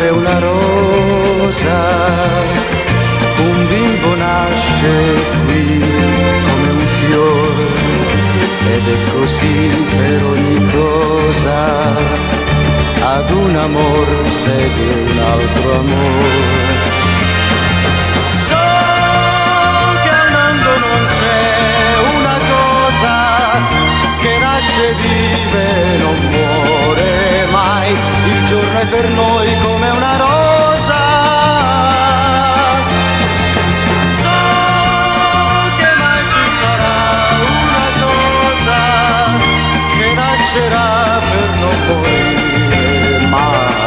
muore una rosa, un bimbo nasce qui come un fiore, ed è così per ogni cosa, ad un amor segue un altro amore. So che al mondo non c'è una cosa che nasce, vive, non muore mai, il giorno è per noi come una rosa. So che mai ci sarà una cosa che nascerà per non morire mai.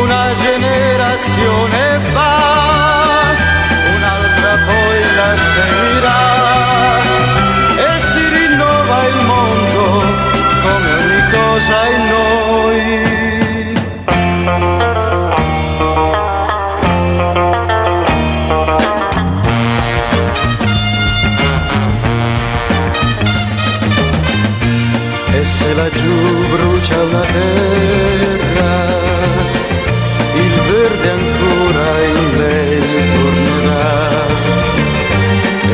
Una generazione va, un'altra poi la seguirà, e si rinnova il mondo come ogni cosa in noi. E se laggiù brucia una terra, il verde ancora in lei tornerà.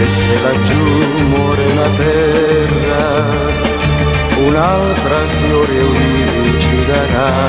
E se laggiù muore una terra, un'altra fiori e ulivi ci darà.